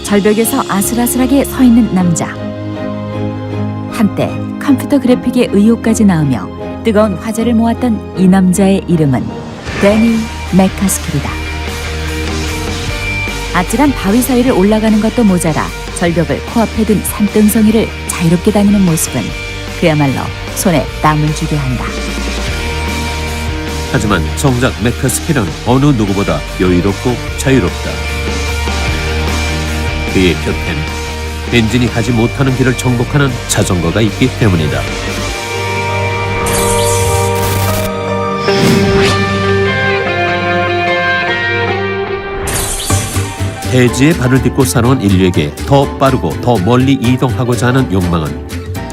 절벽에서 아슬아슬하게 서 있는 남자. 한때 컴퓨터 그래픽의 의혹까지 나오며 뜨거운 화제를 모았던 이 남자의 이름은 데니 맥카스킬이다. 아찔한 바위 사이를 올라가는 것도 모자라 절벽을 코앞에 둔 산등성이를 자유롭게 다니는 모습은 그야말로 손에 땀을 주게 한다. 하지만 정작 맥카스킬은 어느 누구보다 여유롭고 자유롭다. 그의 곁엔 엔진이 가지 못하는 길을 정복하는 자전거가 있기 때문이다. 대지에 발을 딛고 살아온 인류에게 더 빠르고 더 멀리 이동하고자 하는 욕망은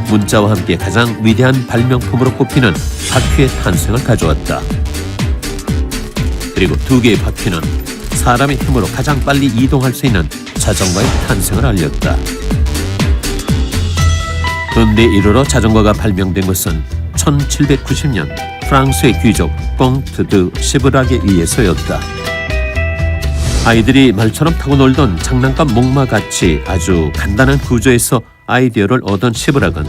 문자와 함께 가장 위대한 발명품으로 꼽히는 바퀴의 탄생을 가져왔다. 그리고 두 개의 바퀴는 사람의 힘으로 가장 빨리 이동할 수 있는 자전거의 탄생을 알렸다. 근대 이르러 자전거가 발명된 것은 1790년 프랑스의 귀족 꽁트 드 시브락에 의해서였다. 아이들이 말처럼 타고 놀던 장난감 목마같이 아주 간단한 구조에서 아이디어를 얻은 시브락은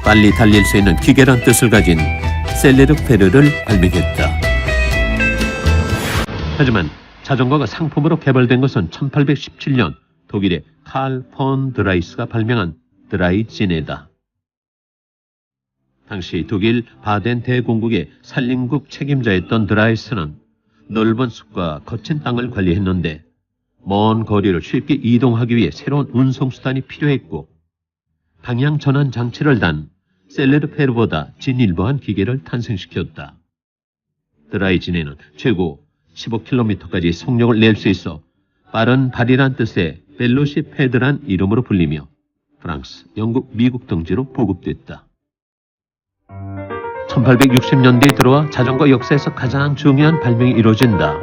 빨리 달릴 수 있는 기계란 뜻을 가진 셀레르페르를 발명했다. 하지만 자전거가 상품으로 개발된 것은 1817년 독일의 칼 폰 드라이스가 발명한 드라이지네다. 당시 독일 바덴 대공국의 산림국 책임자였던 드라이스는 넓은 숲과 거친 땅을 관리했는데 먼 거리를 쉽게 이동하기 위해 새로운 운송수단이 필요했고 방향 전환 장치를 단 셀레르페르보다 진일보한 기계를 탄생시켰다. 드라이지네는 최고 15km까지 속력을 낼 수 있어 빠른 발이란 뜻의 벨로시페드란 이름으로 불리며 프랑스, 영국, 미국 등지로 보급됐다. 1860년대에 들어와 자전거 역사에서 가장 중요한 발명이 이루어진다.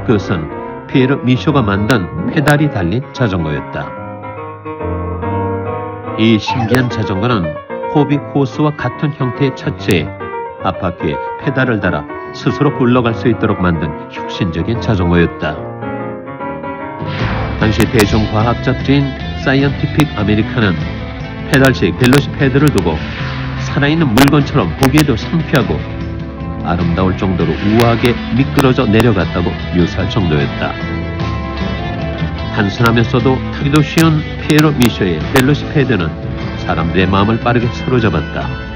그것은 피에르 미쇼가 만든 페달이 달린 자전거였다. 이 신기한 자전거는 호비 호스와 같은 형태의 차체에 앞바퀴에 페달을 달아 스스로 굴러갈 수 있도록 만든 혁신적인 자전거였다. 당시 대중과학잡지인 사이언티픽 아메리카는 페달식 벨로시패드를 두고 살아있는 물건처럼 보기에도 상쾌하고 아름다울 정도로 우아하게 미끄러져 내려갔다고 묘사할 정도였다. 단순하면서도 타기도 쉬운 피에로 미쇼의 벨로시패드는 사람들의 마음을 빠르게 사로잡았다.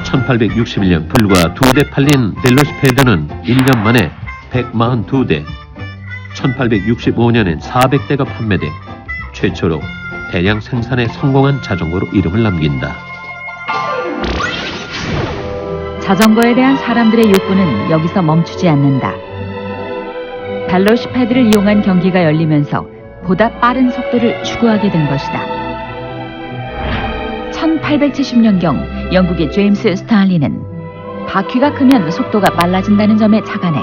1861년 불과 2대 팔린 벨로시패드는 1년 만에 142대, 1865년엔 400대가 판매돼 최초로 대량 생산에 성공한 자전거로 이름을 남긴다. 자전거에 대한 사람들의 욕구는 여기서 멈추지 않는다. 벨로시패드를 이용한 경기가 열리면서 보다 빠른 속도를 추구하게 된 것이다. 1870년경 영국의 제임스 스탈리는 바퀴가 크면 속도가 빨라진다는 점에 착안해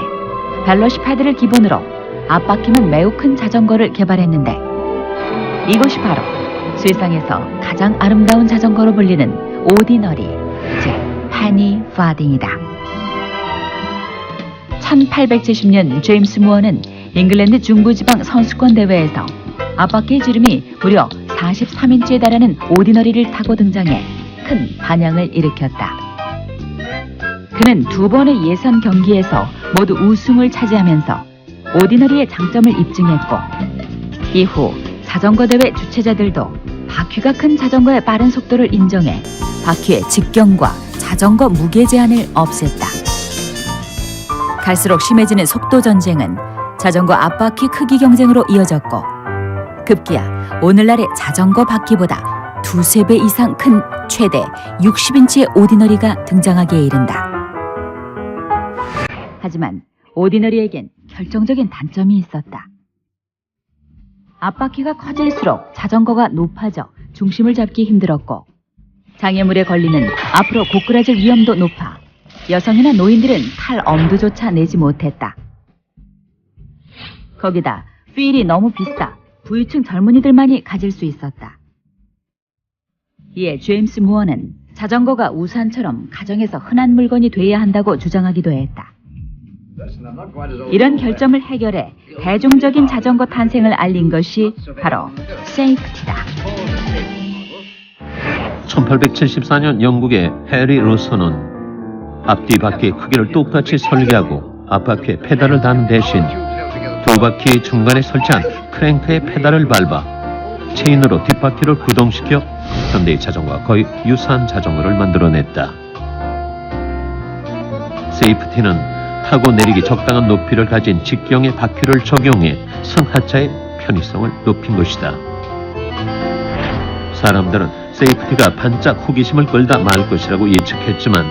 벨로시패드를 기본으로 앞바퀴만 매우 큰 자전거를 개발했는데 이것이 바로 세상에서 가장 아름다운 자전거로 불리는 오디너리, 즉 페니 파딩이다. 1870년 제임스 무어는 잉글랜드 중부지방 선수권 대회에서 앞바퀴의 지름이 무려 43인치에 달하는 오디너리를 타고 등장해 큰 반향을 일으켰다. 그는 2번의 예선 경기에서 모두 우승을 차지하면서 오디너리의 장점을 입증했고 이후 자전거 대회 주최자들도 바퀴가 큰 자전거의 빠른 속도를 인정해 바퀴의 직경과 자전거 무게 제한을 없앴다. 갈수록 심해지는 속도 전쟁은 자전거 앞바퀴 크기 경쟁으로 이어졌고 급기야 오늘날의 자전거 바퀴보다 2~3배 이상 큰 최대 60인치의 오디너리가 등장하기에 이른다. 하지만 오디너리에겐 결정적인 단점이 있었다. 앞바퀴가 커질수록 자전거가 높아져 중심을 잡기 힘들었고 장애물에 걸리는 앞으로 고꾸라질 위험도 높아 여성이나 노인들은 탈 엄두조차 내지 못했다. 거기다 휠이 너무 비싸 부유층 젊은이들만이 가질 수 있었다. 이에 제임스 무어는 자전거가 우산처럼 가정에서 흔한 물건이 돼야 한다고 주장하기도 했다. 이런 결점을 해결해 대중적인 자전거 탄생을 알린 것이 바로 세이프티다. 1874년 영국의 해리 로서는 앞뒤 바퀴 크기를 똑같이 설계하고 앞바퀴에 페달을 다는 대신 두 바퀴 중간에 설치한 크랭크의 페달을 밟아 체인으로 뒷바퀴를 구동시켜 현대의 자전거와 거의 유사한 자전거를 만들어냈다. 세이프티는 타고 내리기 적당한 높이를 가진 직경의 바퀴를 적용해 승하차의 편의성을 높인 것이다. 사람들은 세이프티가 반짝 호기심을 끌다 말 것이라고 예측했지만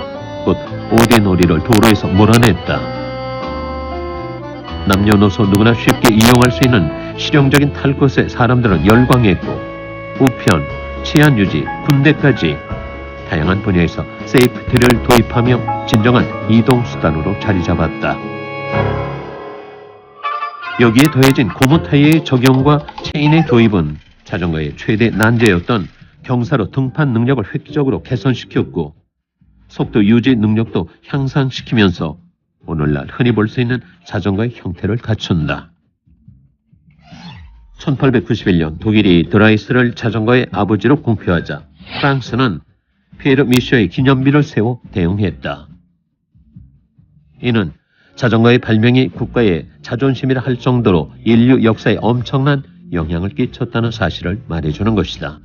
곧 오디놀이를 도로에서 몰아냈다. 남녀노소 누구나 쉽게 이용할 수 있는 실용적인 탈 것에 사람들은 열광했고 우편, 치안 유지, 군대까지 다양한 분야에서 세이프티를 도입하며 진정한 이동수단으로 자리 잡았다. 여기에 더해진 고무 타이어의 적용과 체인의 도입은 자전거의 최대 난제였던 경사로 등판 능력을 획기적으로 개선시켰고 속도 유지 능력도 향상시키면서 오늘날 흔히 볼 수 있는 자전거의 형태를 갖춘다. 1891년 독일이 드라이스를 자전거의 아버지로 공표하자 프랑스는 피에르 미쉐의 기념비를 세워 대응했다. 이는 자전거의 발명이 국가의 자존심이라 할 정도로 인류 역사에 엄청난 영향을 끼쳤다는 사실을 말해주는 것이다.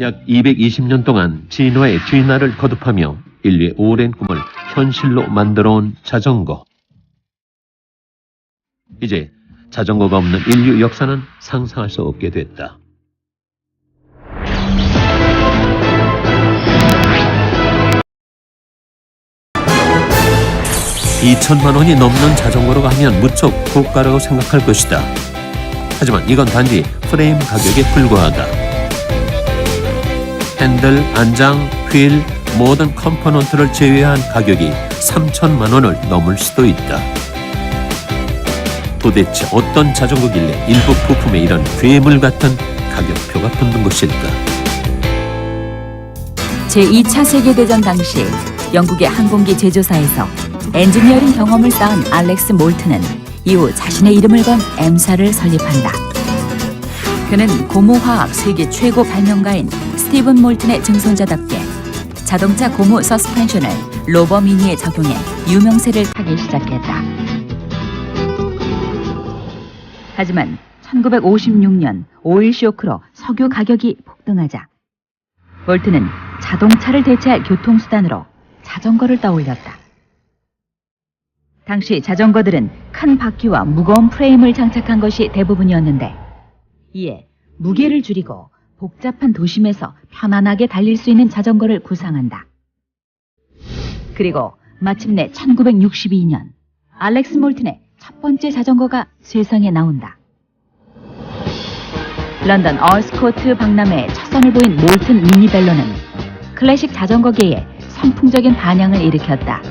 약 220년 동안 진화의 진화를 거듭하며 인류의 오랜 꿈을 현실로 만들어온 자전거. 이제 자전거가 없는 인류 역사는 상상할 수 없게 됐다. $2,000만 원이 넘는 자전거로 하면 무척 고가라고 생각할 것이다. 하지만 이건 단지 프레임 가격에 불과하다. 핸들, 안장, 휠, 모든 컴포넌트를 제외한 가격이 $3,000만 원을 넘을 수도 있다. 도대체 어떤 자전거길래 일부 부품에 이런 괴물 같은 가격표가 붙는 것일까? 제2차 세계대전 당시 영국의 항공기 제조사에서 엔지니어링 경험을 쌓은 알렉스 몰트는 이후 자신의 이름을 건 M사를 설립한다. 그는 고무화학 세계 최고 발명가인 스티븐 몰튼의 증손자답게 자동차 고무 서스펜션을 로버 미니에 적용해 유명세를 타기 시작했다. 하지만 1956년 오일 쇼크로 석유 가격이 폭등하자 몰트는 자동차를 대체할 교통수단으로 자전거를 떠올렸다. 당시 자전거들은 큰 바퀴와 무거운 프레임을 장착한 것이 대부분이었는데 이에 무게를 줄이고 복잡한 도심에서 편안하게 달릴 수 있는 자전거를 구상한다. 그리고 마침내 1962년 알렉스 몰튼의 첫 번째 자전거가 세상에 나온다. 런던 얼스코트 박람회에 첫 선을 보인 몰튼 미니벨로는 클래식 자전거계에 선풍적인 반향을 일으켰다.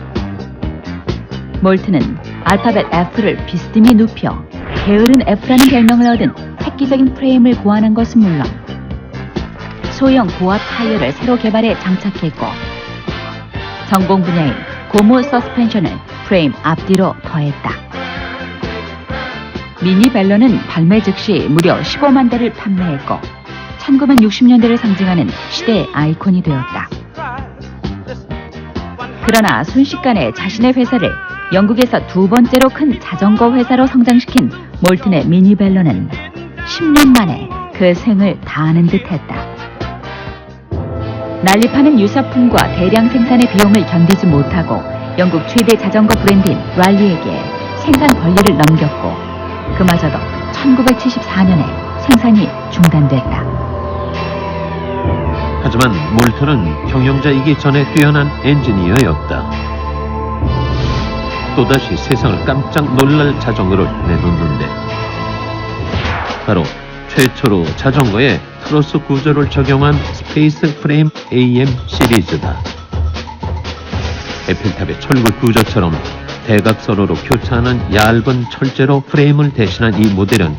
몰튼은 알파벳 F를 비스듬히 눕혀 게으른 F라는 별명을 얻은 획기적인 프레임을 고안한 것은 물론 소형 고압 타이어를 새로 개발해 장착했고 전공 분야인 고무 서스펜션을 프레임 앞뒤로 더했다. 미니벨로는 발매 즉시 무려 15만 대를 판매했고 1960년대를 상징하는 시대의 아이콘이 되었다. 그러나 순식간에 자신의 회사를 영국에서 두 번째로 큰 자전거 회사로 성장시킨 몰튼의 미니벨로는 10년 만에 그 생을 다하는 듯했다. 난립하는 유사품과 대량 생산의 비용을 견디지 못하고 영국 최대 자전거 브랜드인 랄리에게 생산 권리를 넘겼고 그마저도 1974년에 생산이 중단됐다. 하지만 몰튼은 경영자이기 전에 뛰어난 엔지니어였다. 또다시 세상을 깜짝 놀랄 자전거를 내놓는데 바로 최초로 자전거에 트로스 구조를 적용한 스페이스 프레임 AM 시리즈다. 에펠탑의 철골 구조처럼 대각선으로 교차하는 얇은 철제로 프레임을 대신한 이 모델은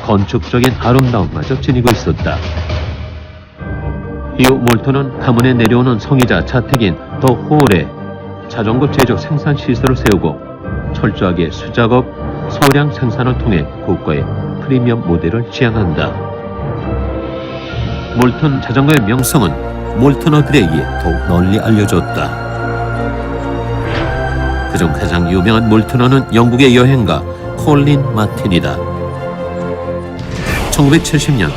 건축적인 아름다움마저 지니고 있었다. 이후 몰턴은 가문에 내려오는 성의자 자택인 더 홀에 자전거 제조 생산 시설을 세우고 철저하게 수작업, 소량 생산을 통해 고가의 프리미엄 모델을 지향한다. 몰턴 자전거의 명성은 몰턴어들에 의해 더욱 널리 알려졌다. 그중 가장 유명한 몰턴어는 영국의 여행가 콜린 마틴이다. 1970년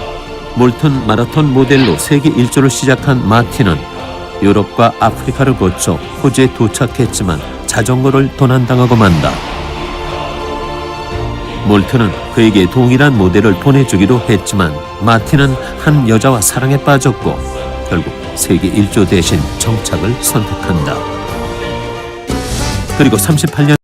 몰턴 마라톤 모델로 세계 일주를 시작한 마틴은 유럽과 아프리카를 거쳐 호주에 도착했지만 자전거를 도난당하고 만다. 몰턴은 그에게 동일한 모델을 보내주기로 했지만 마틴은 한 여자와 사랑에 빠졌고 결국 세계 일주 대신 정착을 선택한다. 그리고 38년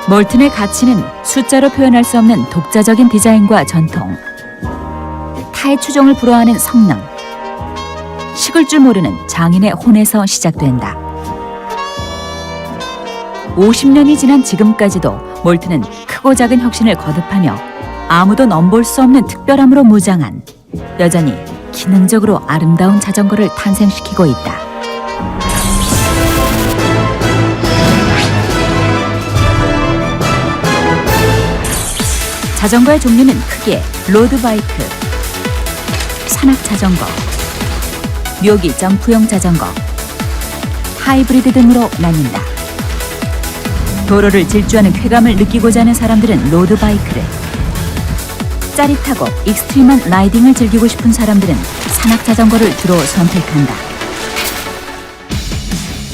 몰튼의 가치는 숫자로 표현할 수 없는 독자적인 디자인과 전통, 타의 추종을 불허하는 성능, 식을 줄 모르는 장인의 혼에서 시작된다. 50년이 지난 지금까지도 몰튼은 크고 작은 혁신을 거듭하며 아무도 넘볼 수 없는 특별함으로 무장한 여전히 기능적으로 아름다운 자전거를 탄생시키고 있다. 자전거의 종류는 크게 로드바이크, 산악자전거, 묘기 점프용 자전거, 하이브리드 등으로 나뉜다. 도로를 질주하는 쾌감을 느끼고자 하는 사람들은 로드바이크를, 짜릿하고 익스트림한 라이딩을 즐기고 싶은 사람들은 산악자전거를 주로 선택한다.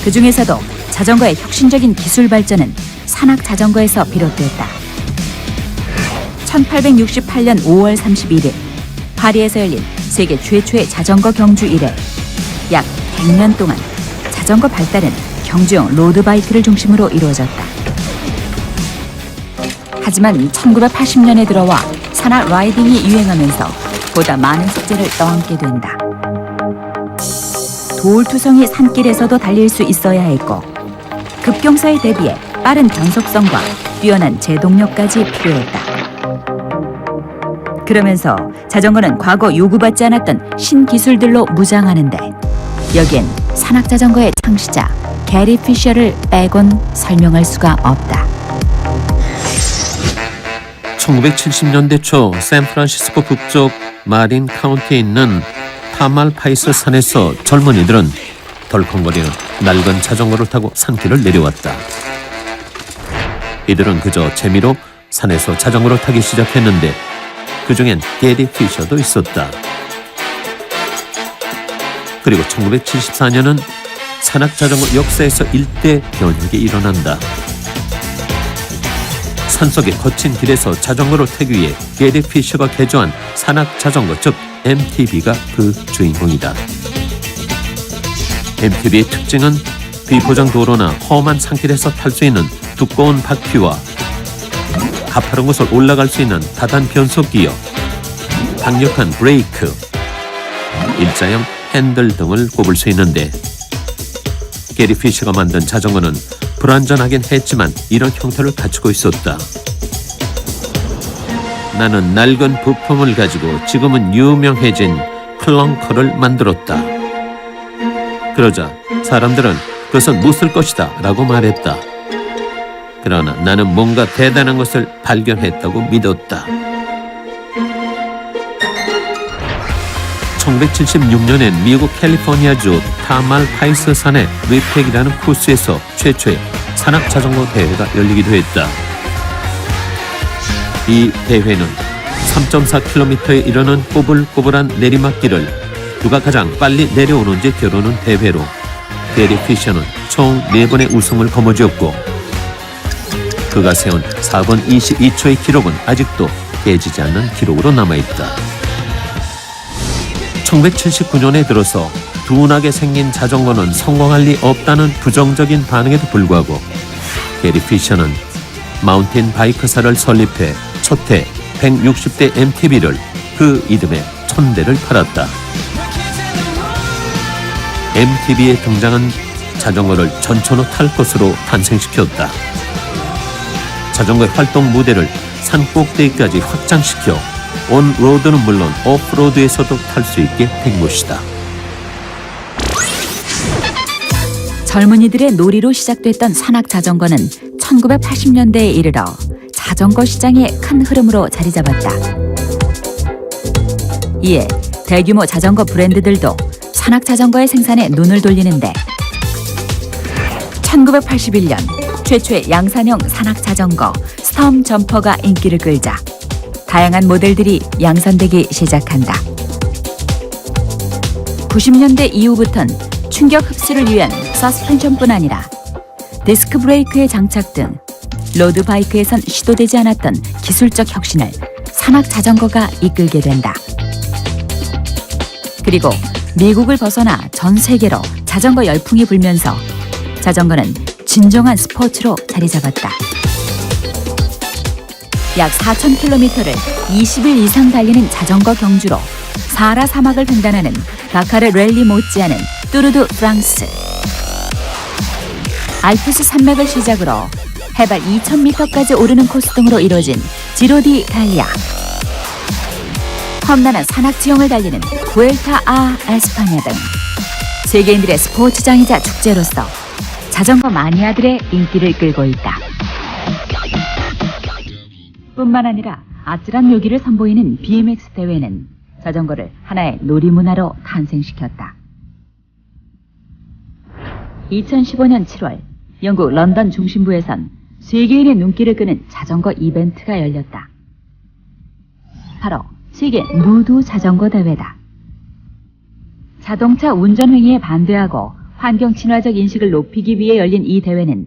그 중에서도 자전거의 혁신적인 기술 발전은 산악자전거에서 비롯됐다. 1868년 5월 31일 파리에서 열린 세계 최초의 자전거 경주 이래 약 100년 동안 자전거 발달은 경주용 로드바이크를 중심으로 이루어졌다. 하지만 1980년에 들어와 산악 라이딩이 유행하면서 보다 많은 숙제를 떠안게 된다. 도울투성이 산길에서도 달릴 수 있어야 했고 급경사에 대비해 빠른 변속성과 뛰어난 제동력까지 필요했다. 그러면서 자전거는 과거 요구받지 않았던 신기술들로 무장하는데 여기엔 산악자전거의 창시자 게리 피셔를 빼곤 설명할 수가 없다. 1970년대 초 샌프란시스코 북쪽 마린 카운티에 있는 타말파이스 산에서 젊은이들은 덜컹거리는 낡은 자전거를 타고 산길을 내려왔다. 이들은 그저 재미로 산에서 자전거를 타기 시작했는데 그중엔 게리 피셔도 있었다. 그리고 1974년은 산악자전거 역사에서 일대 변혁이 일어난다. 산속의 거친 길에서 자전거를 타기 위해 게리 피셔가 개조한 산악자전거 즉 MTB가 그 주인공이다. MTB의 특징은 비포장 도로나 험한 산길에서 탈 수 있는 두꺼운 바퀴와 가파른 곳을 올라갈 수 있는 다단 변속 기어, 강력한 브레이크, 일자형 핸들 등을 꼽을 수 있는데 게리 피셔가 만든 자전거는 불완전하긴 했지만 이런 형태를 갖추고 있었다. 나는 낡은 부품을 가지고 지금은 유명해진 클렁커를 만들었다. 그러자 사람들은 그것은 못 쓸 것이다 라고 말했다. 그러나 나는 뭔가 대단한 것을 발견했다고 믿었다. 1976년엔 미국 캘리포니아주 타말파이스 산의 리팩이라는 코스에서 최초의 산악자전거 대회가 열리기도 했다. 이 대회는 3.4km에 이르는 꼬불꼬불한 내리막길을 누가 가장 빨리 내려오는지 겨루는 대회로 게리 피셔는 총 4번의 우승을 거머쥐었고 그가 세운 4분 22초의 기록은 아직도 깨지지 않는 기록으로 남아있다. 1979년에 들어서 둔하게 생긴 자전거는 성공할 리 없다는 부정적인 반응에도 불구하고 게리 피셔는 마운틴 바이크사를 설립해 첫해 160대 MTB를 그 이듬해 1000대를 팔았다. MTB에 등장한 자전거를 전천후 탈 것으로 탄생시켰다. 자전거의 활동 무대를 산 꼭대기까지 확장시켜 온로드는 물론 오프로드에서도 탈 수 있게 된 것이다. 젊은이들의 놀이로 시작됐던 산악 자전거는 1980년대에 이르러 자전거 시장의 큰 흐름으로 자리 잡았다. 이에 대규모 자전거 브랜드들도 산악 자전거의 생산에 눈을 돌리는데 1981년 최초의 양산형 산악 자전거 스톰 점퍼가 인기를 끌자 다양한 모델들이 양산되기 시작한다. 90년대 이후부턴 충격 흡수를 위한 서스펜션뿐 아니라 디스크 브레이크의 장착 등 로드 바이크에선 시도되지 않았던 기술적 혁신을 산악 자전거가 이끌게 된다. 그리고 미국을 벗어나 전 세계로 자전거 열풍이 불면서 자전거는 진정한 스포츠로 자리 잡았다. 약 4,000km를 20일 이상 달리는 자전거 경주로 사하라 사막을 횡단하는 다카르 랠리 못지않은 뚜르드 프랑스. 알프스 산맥을 시작으로 해발 2,000m까지 오르는 코스 등으로 이루어진 지로디 갈리아. 험난한 산악 지형을 달리는 부엘타 아 에스파냐 등 세계인들의 스포츠장이자 축제로서 자전거 마니아들의 인기를 끌고 있다. 뿐만 아니라 아찔한 묘기를 선보이는 BMX 대회는 자전거를 하나의 놀이문화로 탄생시켰다. 2015년 7월 영국 런던 중심부에선 세계인의 눈길을 끄는 자전거 이벤트가 열렸다. 바로 세계 누드 자전거 대회다. 자동차 운전행위에 반대하고 환경 친화적 인식을 높이기 위해 열린 이 대회는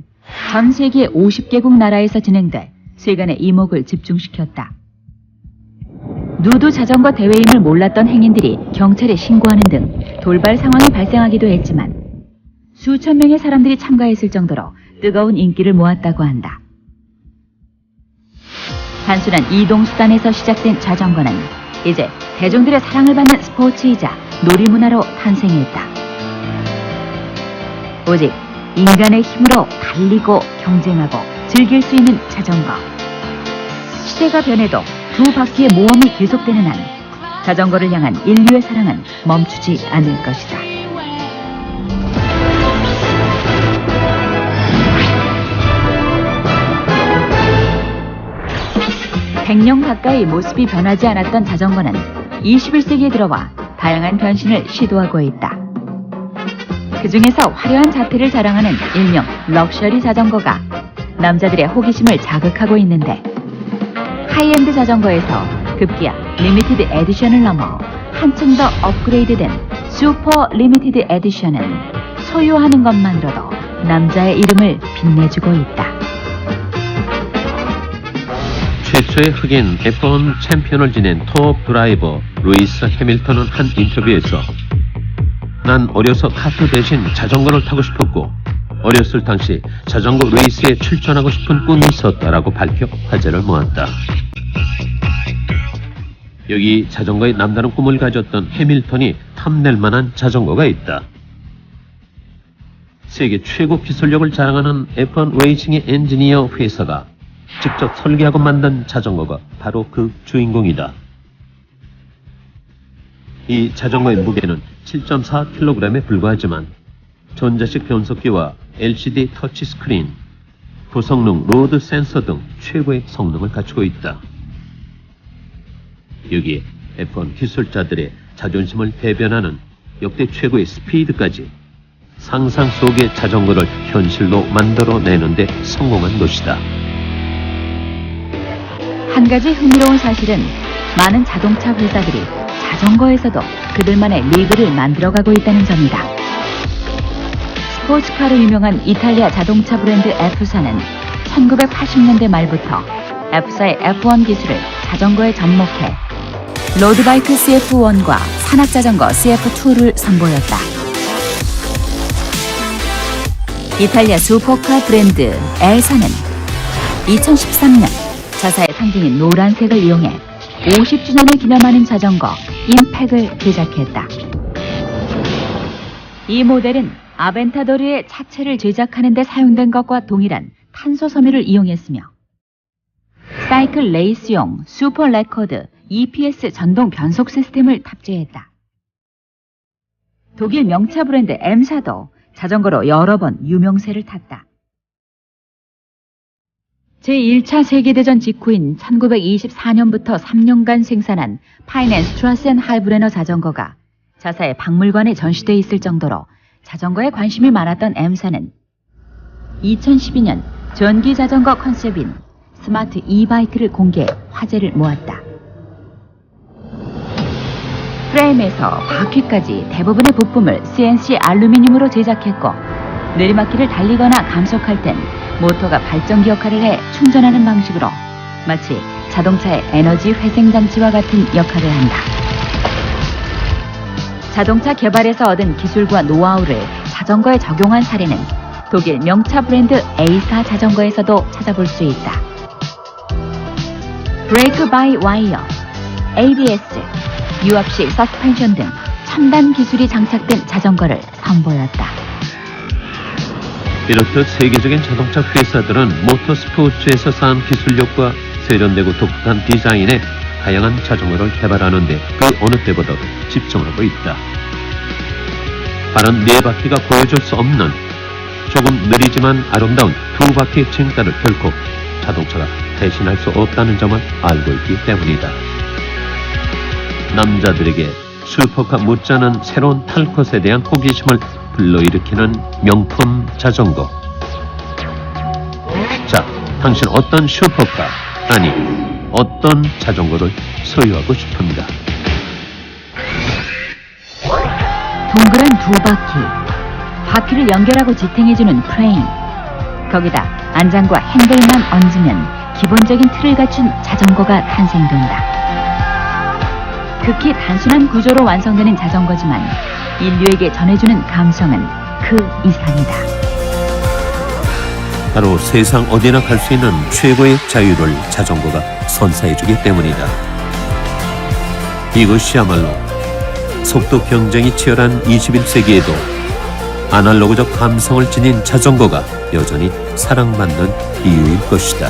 전 세계 50개국 나라에서 진행돼 세간의 이목을 집중시켰다. 누드 자전거 대회임을 몰랐던 행인들이 경찰에 신고하는 등 돌발 상황이 발생하기도 했지만 수천 명의 사람들이 참가했을 정도로 뜨거운 인기를 모았다고 한다. 단순한 이동수단에서 시작된 자전거는 이제 대중들의 사랑을 받는 스포츠이자 놀이문화로 탄생했다. 오직 인간의 힘으로 달리고 경쟁하고 즐길 수 있는 자전거. 시대가 변해도 두 바퀴의 모험이 계속되는 한 자전거를 향한 인류의 사랑은 멈추지 않을 것이다. (100년) 가까이 모습이 변하지 않았던 자전거는 21세기에 들어와 다양한 변신을 시도하고 있다. 그 중에서 화려한 자태를 자랑하는 일명 럭셔리 자전거가 남자들의 호기심을 자극하고 있는데 하이엔드 자전거에서 급기야 리미티드 에디션을 넘어 한층 더 업그레이드된 슈퍼 리미티드 에디션은 소유하는 것만으로도 남자의 이름을 빛내주고 있다. 최초의 흑인 F1 챔피언을 지낸 톱 드라이버 루이스 해밀턴은 한 인터뷰에서 난 어려서 카트 대신 자전거를 타고 싶었고 어렸을 당시 자전거 레이스에 출전하고 싶은 꿈이 있었다라고 밝혀 화제를 모았다. 여기 자전거에 남다른 꿈을 가졌던 해밀턴이 탐낼 만한 자전거가 있다. 세계 최고 기술력을 자랑하는 F1 레이싱의 엔지니어 회사가 직접 설계하고 만든 자전거가 바로 그 주인공이다. 이 자전거의 무게는 7.4kg에 불과하지만 전자식 변속기와 LCD 터치스크린, 고성능 로드 센서 등 최고의 성능을 갖추고 있다. 여기에 F1 기술자들의 자존심을 대변하는 역대 최고의 스피드까지 상상 속의 자전거를 현실로 만들어내는데 성공한 것이다. 한 가지 흥미로운 사실은 많은 자동차 회사들이 자전거에서도 그들만의 리그를 만들어가고 있다는 점이다. 스포츠카로 유명한 이탈리아 자동차 브랜드 F사는 1980년대 말부터 F사의 F1 기술을 자전거에 접목해 로드바이크 CF1과 산악자전거 CF2를 선보였다. 이탈리아 슈퍼카 브랜드 엘사는 2013년 자사의 상징인 노란색을 이용해 50주년을 기념하는 자전거 임팩을 제작했다. 이 모델은 아벤타도르의 차체를 제작하는 데 사용된 것과 동일한 탄소 섬유를 이용했으며 사이클 레이스용 슈퍼 레코드 EPS 전동 변속 시스템을 탑재했다. 독일 명차 브랜드 M사도 자전거로 여러 번 유명세를 탔다. 제1차 세계대전 직후인 1924년부터 3년간 생산한 파이넨스트라센 하이브레너 자전거가 자사의 박물관에 전시돼 있을 정도로 자전거에 관심이 많았던 M사는 2012년 전기 자전거 컨셉인 스마트 e-바이크를 공개해 화제를 모았다. 프레임에서 바퀴까지 대부분의 부품을 CNC 알루미늄으로 제작했고 내리막길을 달리거나 감속할 땐 모터가 발전기 역할을 해 충전하는 방식으로 마치 자동차의 에너지 회생 장치와 같은 역할을 한다. 자동차 개발에서 얻은 기술과 노하우를 자전거에 적용한 사례는 독일 명차 브랜드 A사 자전거에서도 찾아볼 수 있다. 브레이크 바이 와이어, ABS, 유압식 서스펜션 등 첨단 기술이 장착된 자전거를 선보였다. 이렇듯 세계적인 자동차 회사들은 모터스포츠에서 쌓은 기술력과 세련되고 독특한 디자인의 다양한 자전거를 개발하는데 그 어느 때보다도 집중하고 있다. 빠른 네 바퀴가 보여줄 수 없는 조금 느리지만 아름다운 두 바퀴 징따를 결코 자동차가 대신할 수 없다는 점을 알고 있기 때문이다. 남자들에게 슈퍼카 못지않은 새로운 탈 것에 대한 호기심을 불러일으키는 명품 자전거. 자, 당신 어떤 슈퍼카, 아니 어떤 자전거를 소유하고 싶은가? 동그란 두 바퀴, 바퀴를 연결하고 지탱해주는 프레임, 거기다 안장과 핸들만 얹으면 기본적인 틀을 갖춘 자전거가 탄생된다. 극히 단순한 구조로 완성되는 자전거지만 인류에게 전해주는 감성은 그 이상이다. 바로 세상 어디나 갈 수 있는 최고의 자유를 자전거가 선사해주기 때문이다. 이것이야말로 속도 경쟁이 치열한 21세기에도 아날로그적 감성을 지닌 자전거가 여전히 사랑받는 이유일 것이다.